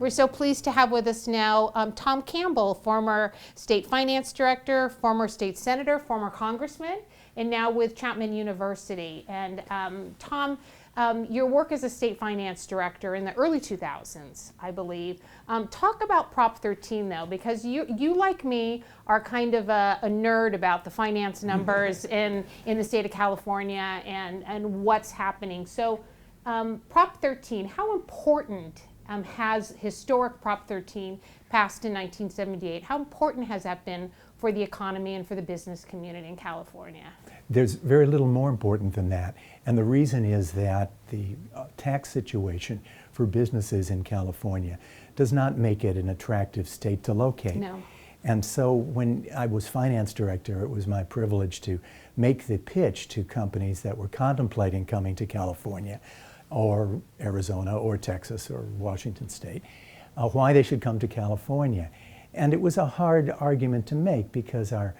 We're so pleased to have with us now Tom Campbell, former state finance director, former state senator, former congressman, and now with Chapman University. And Tom, your work as a state finance director in the early 2000s, I believe. Talk about Prop 13 though, because you like me are kind of a nerd about the finance numbers in the state of California and what's happening. So Prop 13, how important has historic Prop 13 passed in 1978, how important has that been for the economy and for the business community in California? There's very little more important than that. And the reason is that the tax situation for businesses in California does not make it an attractive state to locate. No. And so when I was finance director, it was my privilege to make the pitch to companies that were contemplating coming to California or Arizona or Texas or Washington State, why they should come to California. And it was a hard argument to make because our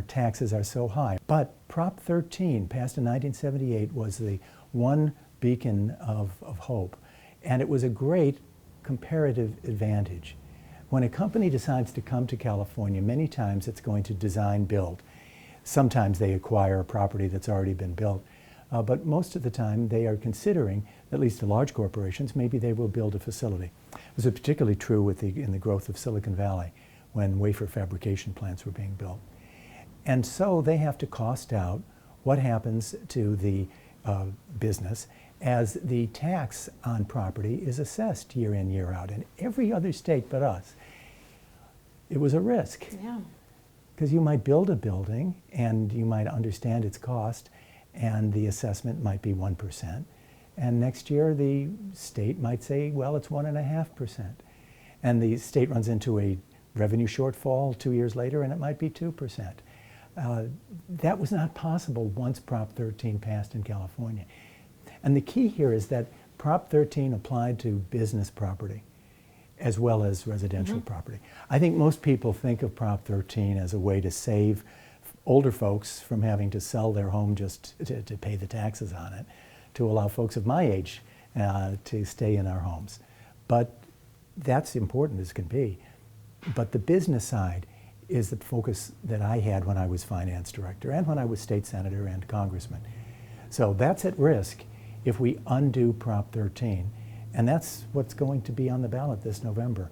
taxes are so high. But Prop 13, passed in 1978, was the one beacon of hope. And it was a great comparative advantage. When a company decides to come to California, many times it's going to design build. Sometimes they acquire a property that's already been built. But most of the time they are considering, at least the large corporations, maybe they will build a facility. This was particularly true in the growth of Silicon Valley when wafer fabrication plants were being built. And so they have to cost out what happens to the business as the tax on property is assessed year in, year out. In every other state but us, it was a risk. Yeah. Because you might build a building and you might understand its cost and the assessment might be 1%. And next year the state might say, well, it's 1.5%. And the state runs into a revenue shortfall 2 years later and it might be 2%. That was not possible once Prop 13 passed in California. And the key here is that Prop 13 applied to business property as well as residential property. I think most people think of Prop 13 as a way to save older folks from having to sell their home just to pay the taxes on it, to allow folks of my age to stay in our homes. But that's important as can be. But the business side is the focus that I had when I was finance director and when I was state senator and congressman. So that's at risk if we undo Prop 13. And that's what's going to be on the ballot this November.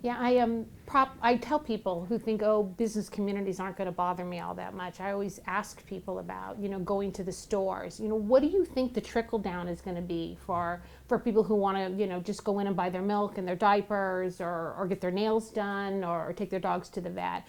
Yeah, I tell people who think, oh, business communities aren't going to bother me all that much. I always ask people about, going to the stores. What do you think the trickle down is going to be for people who want to, just go in and buy their milk and their diapers or get their nails done or take their dogs to the vet?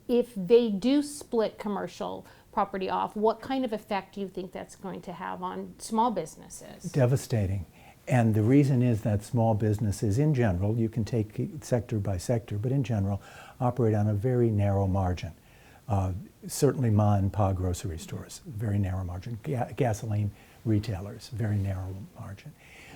If they do split commercial property off, what kind of effect do you think that's going to have on small businesses? Devastating. And the reason is that small businesses in general, you can take sector by sector, but in general, operate on a very narrow margin. Certainly ma and pa grocery stores, very narrow margin. Gasoline retailers, very narrow margin.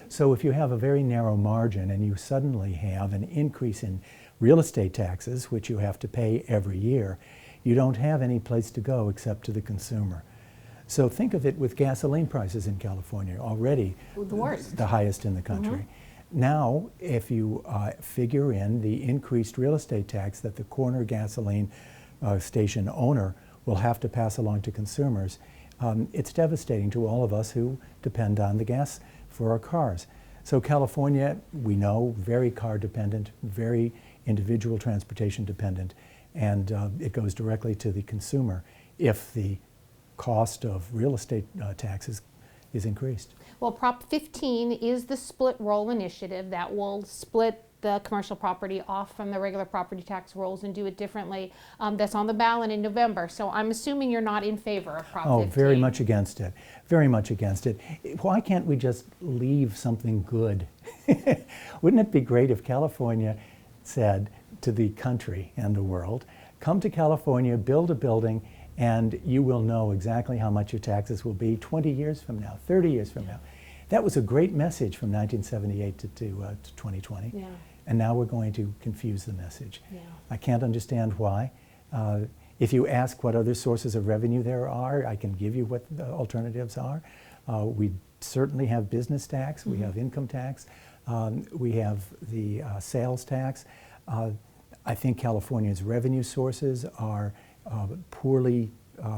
So if you have a very narrow margin and you suddenly have an increase in real estate taxes, which you have to pay every year, you don't have any place to go except to the consumer. So think of it with gasoline prices in California, already the worst, the highest in the country. Now, if you figure in the increased real estate tax that the corner gasoline station owner will have to pass along to consumers, it's devastating to all of us who depend on the gas for our cars. So California, we know, very car dependent, very individual transportation dependent, and it goes directly to the consumer if the cost of real estate taxes is increased. Well, Prop 15 is the split roll initiative that will split the commercial property off from the regular property tax rolls and do it differently. That's on the ballot in November. So I'm assuming you're not in favor of Prop 15. Oh, very much against it. Very much against it. Why can't we just leave something good? Wouldn't it be great if California said to the country and the world, come to California, build a building, and you will know exactly how much your taxes will be 20 years from now, 30 years from now. That was a great message from 1978 to 2020. Yeah. And now we're going to confuse the message. Yeah. I can't understand why. If you ask what other sources of revenue there are, I can give you what the alternatives are. We certainly have business tax, we have income tax, We have the sales tax. I think California's revenue sources are poorly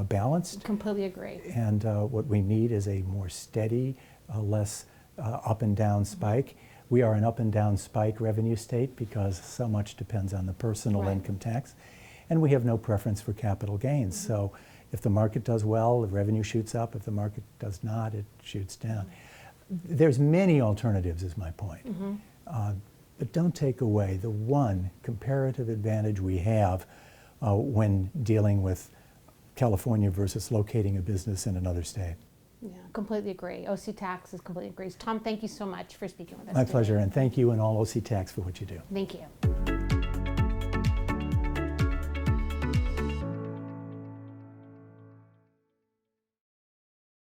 balanced. Completely agree. And what we need is a more steady, less up and down spike. We are an up and down spike revenue state because so much depends on the personal Right. income tax. And we have no preference for capital gains. So if the market does well, the revenue shoots up. If the market does not, it shoots down. There's many alternatives is my point. But don't take away the one comparative advantage we have when dealing with California versus locating a business in another state. Yeah, completely agree. OC Taxes completely agrees. Tom, thank you so much for speaking with us My today. pleasure, and thank you and all OC Tax for what you do. Thank you.